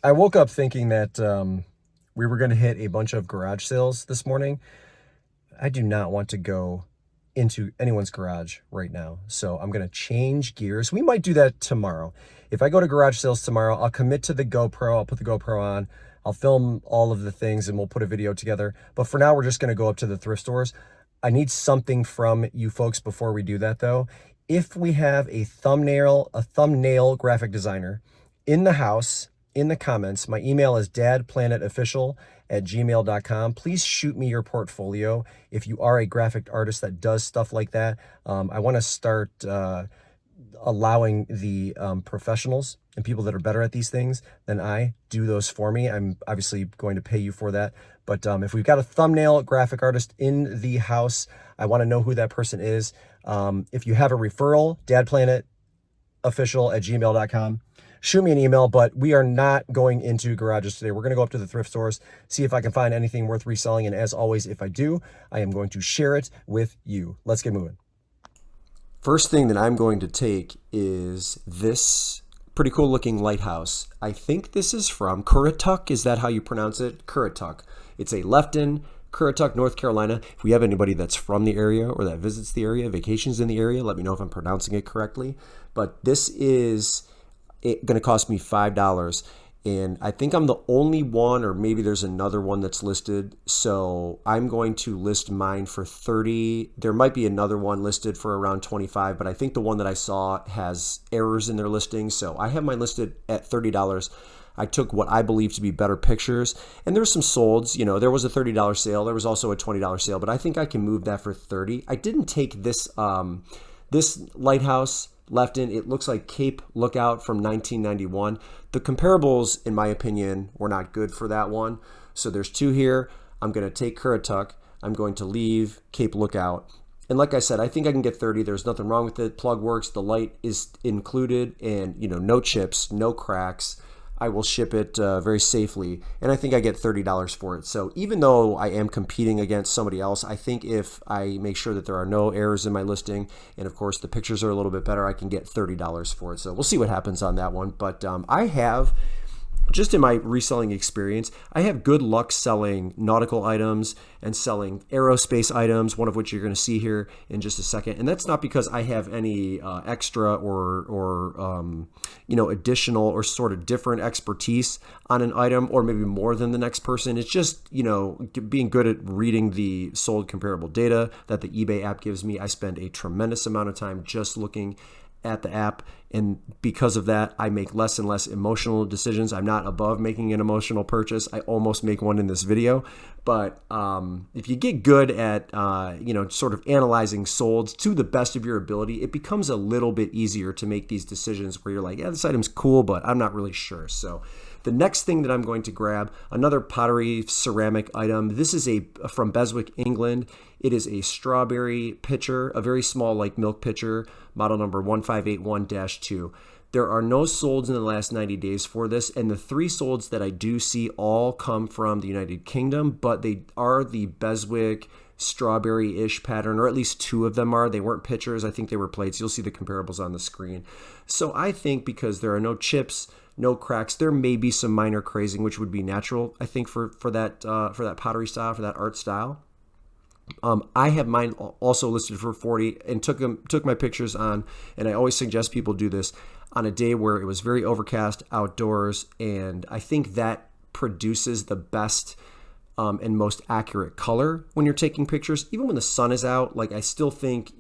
I woke up thinking that we were going to hit a bunch of garage sales this morning. I do not want to go into anyone's garage right now. So I'm going to change gears. We might do that tomorrow. If I go to garage sales tomorrow, I'll commit to the GoPro. I'll put the GoPro on. I'll film all of the things and we'll put a video together. But for now, we're just going to go up to the thrift stores. I need something from you folks before we do that, though. If we have a thumbnail graphic designer in the house, in the comments, my email is dadplanetofficial@gmail.com. Please shoot me your portfolio if you are a graphic artist that does stuff like that. I want to start allowing the professionals and people that are better at these things than I do those for me. I'm obviously going to pay you for that. But if we've got a thumbnail graphic artist in the house, I want to know who that person is. If you have a referral, dadplanetofficial@gmail.com. Shoot me an email, but we are not going into garages today. We're going to go up to the thrift stores, see if I can find anything worth reselling. And as always, if I do, I am going to share it with you. Let's get moving. First thing that I'm going to take is this pretty cool looking lighthouse. I think this is from Currituck. Is that how you pronounce it? Currituck. It's a Lefton, Currituck, North Carolina. If we have anybody that's from the area or that visits the area, vacations in the area, let me know if I'm pronouncing it correctly. But this is going to cost me $5. And I think I'm the only one, or maybe there's another one that's listed. So I'm going to list mine for 30. There might be another one listed for around 25, but I think the one that I saw has errors in their listing. So I have mine listed at $30. I took what I believe to be better pictures, and there's some solds. You know, there was a $30 sale. There was also a $20 sale, but I think I can move that for 30. I didn't take this this lighthouse Lefton. It looks like Cape Lookout from 1991. The comparables, in my opinion, were not good for that one. So there's two here. I'm going to take Currituck. I'm going to leave Cape Lookout. And like I said, I think I can get 30. There's nothing wrong with it. Plug works. The light is included, and no chips, no cracks. I will ship it very safely, and I think I get $30 for it. So even though I am competing against somebody else, I think if I make sure that there are no errors in my listing, and of course the pictures are a little bit better, I can get $30 for it. So we'll see what happens on that one. But I have, just in my reselling experience, I have good luck selling nautical items and selling aerospace items, one of which you're going to see here in just a second. And that's not because I have any extra or additional or sort of different expertise on an item, or maybe more than the next person. It's just, being good at reading the sold comparable data that the eBay app gives me. I spend a tremendous amount of time just looking at the app, and because of that, I make less and less emotional decisions. I'm not above making an emotional purchase. I almost make one in this video, but if you get good at sort of analyzing solds to the best of your ability, it becomes a little bit easier to make these decisions where you're like, yeah, this item's cool, but I'm not really sure. So the next thing that I'm going to grab, another pottery ceramic item. This is from Beswick, England. It is a strawberry pitcher, a very small like milk pitcher, model number 1581-2. There are no solds in the last 90 days for this, and the 3 solds that I do see all come from the United Kingdom, but they are the Beswick strawberry-ish pattern, or at least 2 of them are. They weren't pitchers. I think they were plates. You'll see the comparables on the screen. So I think because there are no chips, no cracks, there may be some minor crazing, which would be natural, I think, for that pottery style, for that art style. I have mine also listed for 40 and took my pictures on, and I always suggest people do this on a day where it was very overcast outdoors, and I think that produces the best and most accurate color when you're taking pictures. Even when the sun is out, like I still think,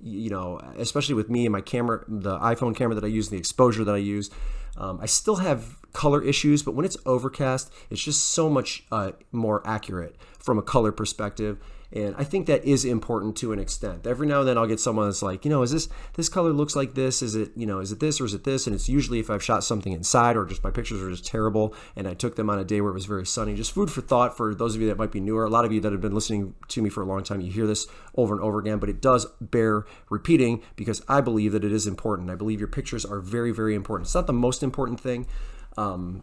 especially with me and my camera, the iPhone camera that I use, the exposure that I use, I still have color issues, but when it's overcast, it's just so much more accurate from a color perspective. And I think that is important to an extent. Every now and then I'll get someone that's like, is this color looks like this? Is it this or is it this? And it's usually if I've shot something inside or just my pictures are just terrible and I took them on a day where it was very sunny. Just food for thought for those of you that might be newer. A lot of you that have been listening to me for a long time, you hear this over and over again, but it does bear repeating because I believe that it is important. I believe your pictures are very, very important. It's not the most important thing on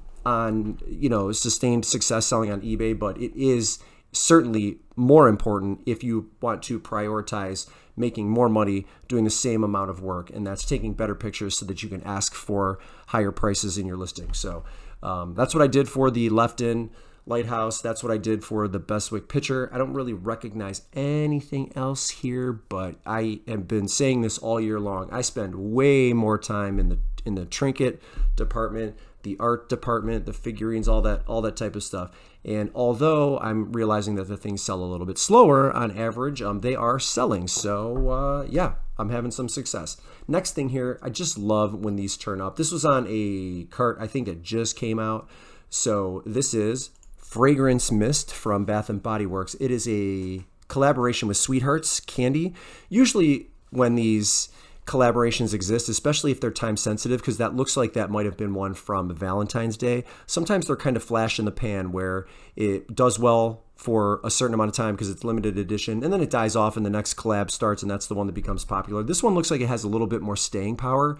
sustained success selling on eBay, but it is certainly more important if you want to prioritize making more money doing the same amount of work, and that's taking better pictures so that you can ask for higher prices in your listing. So That's what I did for the left-in Lighthouse. That's what I did for the Bestwick pitcher. I don't really recognize anything else here, but I have been saying this all year long. I spend way more time in the trinket department, the art department, the figurines, all that type of stuff. And although I'm realizing that the things sell a little bit slower on average, they are selling. So yeah, I'm having some success. Next thing here, I just love when these turn up. This was on a cart, I think it just came out. So this is Fragrance Mist from Bath & Body Works. It is a collaboration with Sweethearts Candy. Usually when these collaborations exist, especially if they're time sensitive, because that looks like that might have been one from Valentine's Day. Sometimes they're kind of flash in the pan where it does well for a certain amount of time because it's limited edition, and then it dies off and the next collab starts, and that's the one that becomes popular. This one looks like it has a little bit more staying power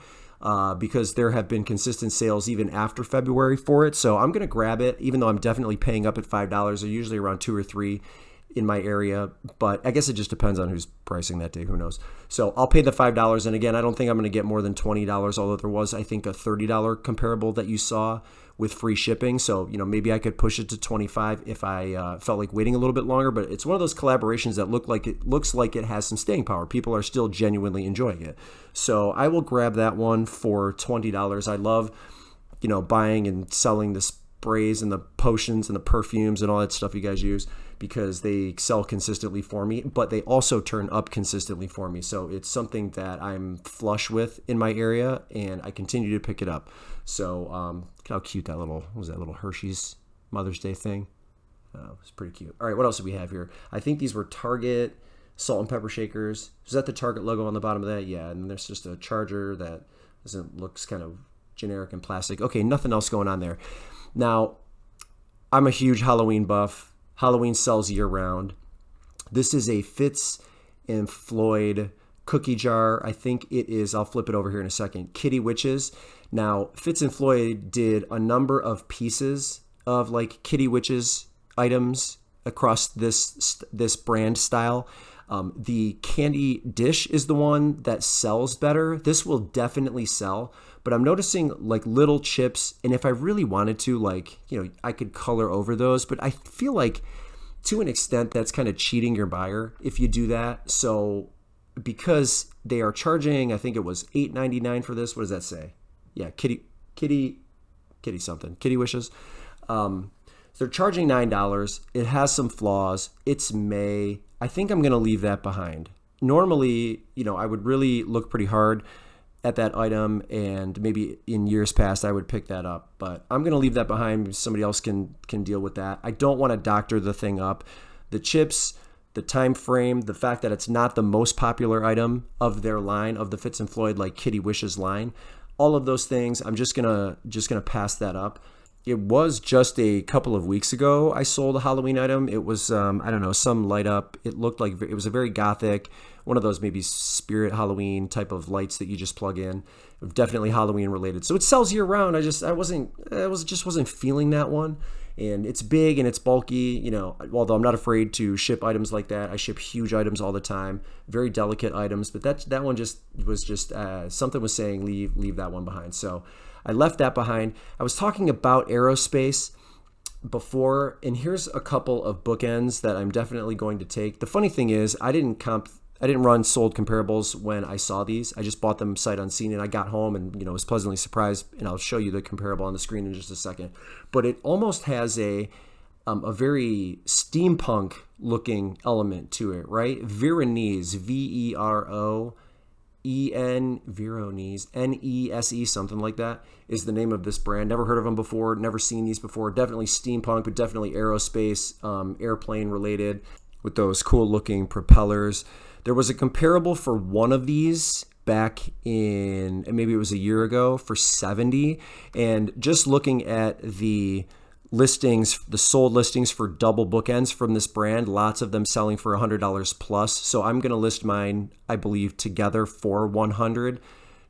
because there have been consistent sales even after February for it. So I'm going to grab it, even though I'm definitely paying up at $5. They're usually around $2 or $3 in my area, but I guess it just depends on who's pricing that day. Who knows? So I'll pay the $5. And again, I don't think I'm going to get more than $20, although there was, I think, a $30 comparable that you saw with free shipping. So, you know, maybe I could push it to 25 if I felt like waiting a little bit longer, but it's one of those collaborations that looks like it has some staying power. People are still genuinely enjoying it. So I will grab that one for $20. I love, you know, buying and selling the sprays and the potions and the perfumes and all that stuff you guys use, because they sell consistently for me, but they also turn up consistently for me. So it's something that I'm flush with in my area, and I continue to pick it up. So look how cute that little, what was that little Hershey's Mother's Day thing? It's pretty cute. All right, what else do we have here? I think these were Target salt and pepper shakers. Is that the Target logo on the bottom of that? Yeah, and there's just a charger that looks kind of generic and plastic. Okay, nothing else going on there. Now, I'm a huge Halloween buff. Halloween sells year-round. This is a Fitz and Floyd cookie jar. I think it is, I'll flip it over here in a second, Kitty Witches. Now, Fitz and Floyd did a number of pieces of like Kitty Witches items across this brand style. The candy dish is the one that sells better. This will definitely sell, but I'm noticing like little chips, and if I really wanted to, like, you know, I could color over those, but I feel like to an extent that's kind of cheating your buyer if you do that. So because they are charging, I think it was $8.99 for this. What does that say? Yeah, kitty something, Kitty Wishes. They're charging $9. It has some flaws. It's May. I think I'm going to leave that behind. Normally, you know, I would really look pretty hard at that item, and maybe in years past I would pick that up, but I'm going to leave that behind. Somebody else can deal with that. I don't want to doctor the thing up. The chips, the time frame, the fact that it's not the most popular item of their line, of the Fitz and Floyd like Kitty Wishes line, all of those things, I'm just gonna pass that up. It was just a couple of weeks ago I sold a Halloween item. It was, I don't know, some light up. It looked like it was a very gothic, one of those maybe spirit Halloween type of lights that you just plug in. Definitely Halloween related. So it sells year round. I just wasn't feeling that one. And it's big and it's bulky, you know, although I'm not afraid to ship items like that. I ship huge items all the time, very delicate items, but that one was something was saying leave that one behind. So I left that behind. I was talking about Aerospace before, and here's a couple of bookends that I'm definitely going to take. The funny thing is, I didn't run sold comparables when I saw these. I just bought them sight unseen, and I got home and, you know, was pleasantly surprised, and I'll show you the comparable on the screen in just a second. But it almost has a very steampunk looking element to it, right? Veronese, Veronese, Nese, something like that is the name of this brand. Never heard of them before, never seen these before. Definitely steampunk, but definitely aerospace, airplane related with those cool looking propellers. There was a comparable for one of these back in, maybe it was a year ago, for $70. And just looking at the listings, the sold listings for double bookends from this brand, lots of them selling for $100 plus. So I'm going to list mine, I believe, together for $100.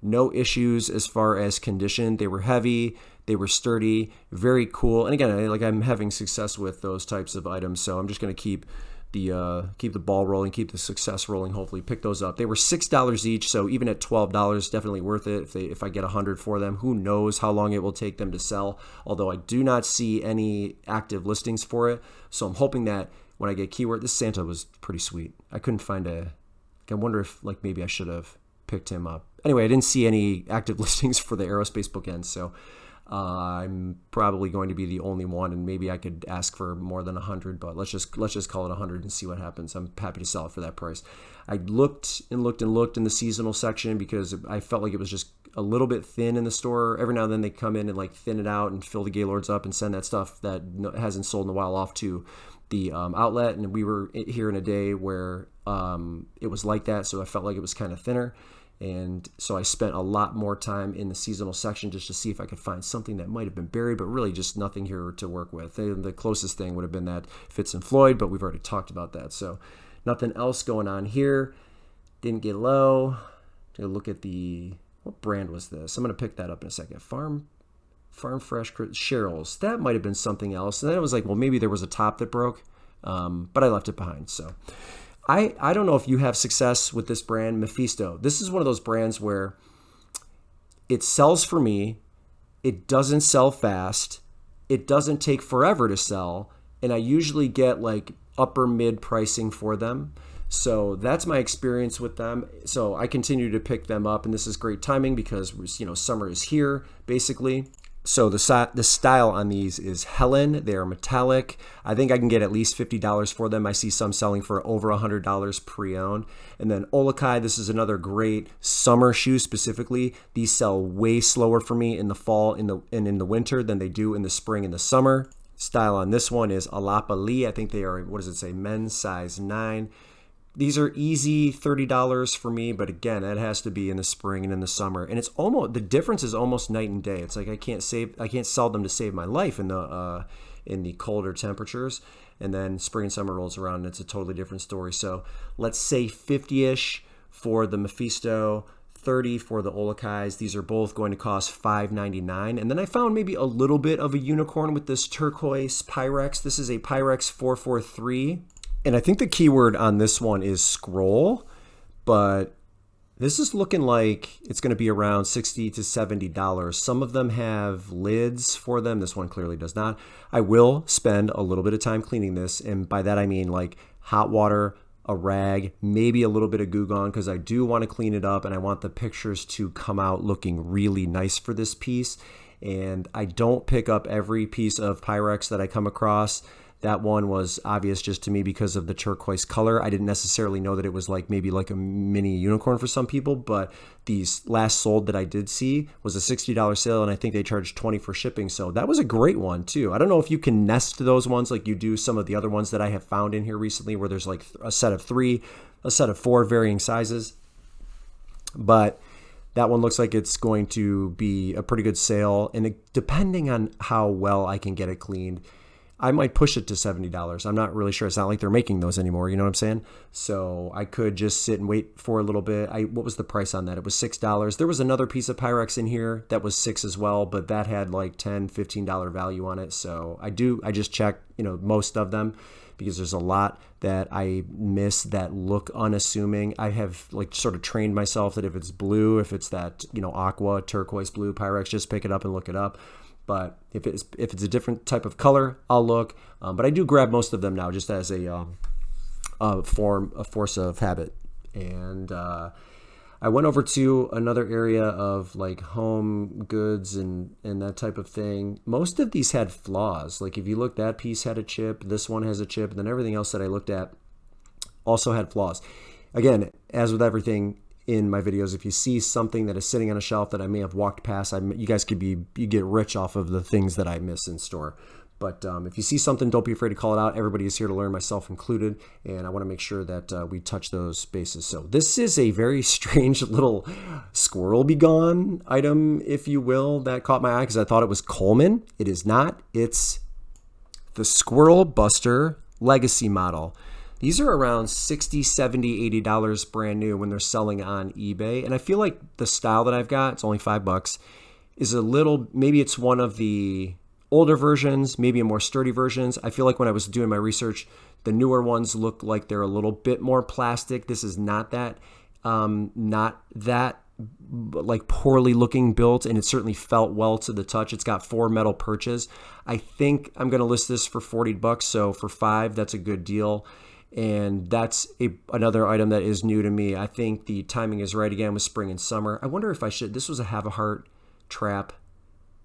No issues as far as condition. They were heavy, they were sturdy, very cool. And again, I'm having success with those types of items, so I'm just going to keep the ball rolling, keep the success rolling. Hopefully, pick those up. They were $6 each, so even at $12, definitely worth it. If I get 100 for them, who knows how long it will take them to sell? Although I do not see any active listings for it, so I'm hoping that when I get keyword, this Santa was pretty sweet. I couldn't find I wonder if like maybe I should have picked him up. Anyway, I didn't see any active listings for the Aerospace bookends, so I'm probably going to be the only one, and maybe I could ask for more than 100, but let's just call it 100 and see what happens. I'm happy to sell it for that price. I looked and looked and looked in the seasonal section because I felt like it was just a little bit thin in the store. Every now and then they come in and like thin it out and fill the Gaylords up and send that stuff that hasn't sold in a while off to the outlet, and we were here in a day where it was like that, so I felt like it was kind of thinner. And so I spent a lot more time in the seasonal section just to see if I could find something that might have been buried, but really just nothing here to work with. The closest thing would have been that Fitz and Floyd, but we've already talked about that. So nothing else going on here. Didn't get low. Take a look at what brand was this? I'm going to pick that up in a second. Farm Fresh Cheryl's. That might have been something else. And then it was like, well, maybe there was a top that broke, but I left it behind. So I don't know if you have success with this brand, Meisto. This is one of those brands where it sells for me. It doesn't sell fast. It doesn't take forever to sell. And I usually get like upper mid pricing for them. So that's my experience with them. So I continue to pick them up, and this is great timing because summer is here basically. So the style on these is Helen. They are metallic. I think I can get at least $50 for them. I see some selling for over $100 pre-owned. And then Olakai, this is another great summer shoe specifically. These sell way slower for me in the fall and in the winter than they do in the spring and the summer. Style on this one is Alapa Lee. I think they are, what does it say, men's size 9. These are easy $30 for me, but again, that has to be in the spring and in the summer. And it's almost, the difference is almost night and day. It's like I can't sell them to save my life in the colder temperatures. And then spring and summer rolls around and it's a totally different story. So let's say 50-ish for the Meisto, 30 for the Olakais. These are both going to cost $5.99. And then I found maybe a little bit of a unicorn with this turquoise Pyrex. This is a Pyrex 443. And I think the keyword on this one is scroll, but this is looking like it's going to be around $60 to $70. Some of them have lids for them. This one clearly does not. I will spend a little bit of time cleaning this, and by that I mean like hot water, a rag, maybe a little bit of Goo Gone, because I do want to clean it up and I want the pictures to come out looking really nice for this piece. And I don't pick up every piece of Pyrex that I come across. That one was obvious just to me because of the turquoise color. I didn't necessarily know that it was like maybe like a mini unicorn for some people, but these last sold that I did see was a $60 sale, and I think they charged $20 for shipping. So that was a great one too. I don't know if you can nest those ones like you do some of the other ones that I have found in here recently where there's like a set of 3, a set of 4 varying sizes. But that one looks like it's going to be a pretty good sale, and depending on how well I can get it cleaned, I might push it to $70. I'm not really sure. It's not like they're making those anymore. You know what I'm saying? So I could just sit and wait for a little bit. What was the price on that? It was $6. There was another piece of Pyrex in here that was $6 as well, but that had like $10, $15 value on it. So I just check, most of them because there's a lot that I miss that look unassuming. I have like sort of trained myself that if it's blue, if it's that, aqua, turquoise blue Pyrex, just pick it up and look it up. But if it's a different type of color, I'll look. But I do grab most of them now just as a force of habit. And I went over to another area of like home goods and that type of thing. Most of these had flaws. Like if you look, that piece had a chip, this one has a chip, and then everything else that I looked at also had flaws. Again, as with everything in my videos, if you see something that is sitting on a shelf that I may have walked past, you guys you get rich off of the things that I miss in store. But if you see something, don't be afraid to call it out. Everybody is here to learn, myself included, and I want to make sure that we touch those bases. So this is a very strange little squirrel be gone item, if you will, that caught my eye because I thought it was Coleman. It is not. It's the Squirrel Buster Legacy model. These are around $60, $70, $80 brand new when they're selling on eBay. And I feel like the style that I've got, it's only $5, is a little, maybe it's one of the older versions, maybe more sturdy versions. I feel like when I was doing my research, the newer ones look like they're a little bit more plastic. This is not that, like poorly looking built, and it certainly felt well to the touch. It's got 4 metal perches. I think I'm going to list this for $40, so for 5, that's a good deal. And that's another item that is new to me. I think the timing is right again with spring and summer. I wonder if I should, this was a Have a Heart trap,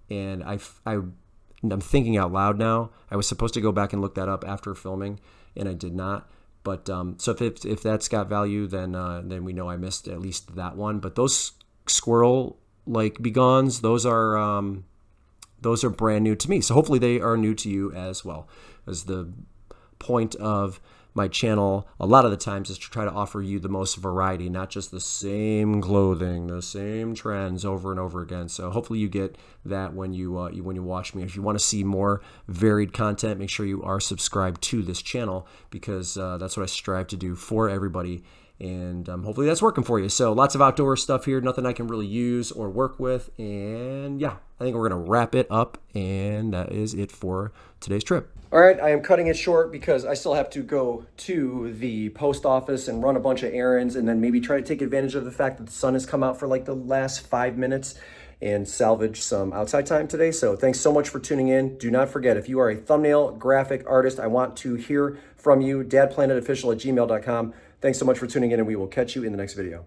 and I'm thinking out loud now. I was supposed to go back and look that up after filming, and I did not. But so if that's got value, then we know I missed at least that one. But those squirrel like begons, those are brand new to me. So hopefully they are new to you as well. As the point of my channel a lot of the times is to try to offer you the most variety, not just the same clothing, the same trends over and over again. So hopefully you get that when you watch me. If you want to see more varied content, make sure you are subscribed to this channel, because that's what I strive to do for everybody. And hopefully that's working for you. So lots of outdoor stuff here, nothing I can really use or work with. And yeah, I think we're going to wrap it up. And that is it for today's trip. All right, I am cutting it short because I still have to go to the post office and run a bunch of errands, and then maybe try to take advantage of the fact that the sun has come out for like the last 5 minutes and salvage some outside time today. So thanks so much for tuning in. Do not forget, if you are a thumbnail graphic artist, I want to hear from you. dadplanetofficial@gmail.com. Thanks so much for tuning in, and we will catch you in the next video.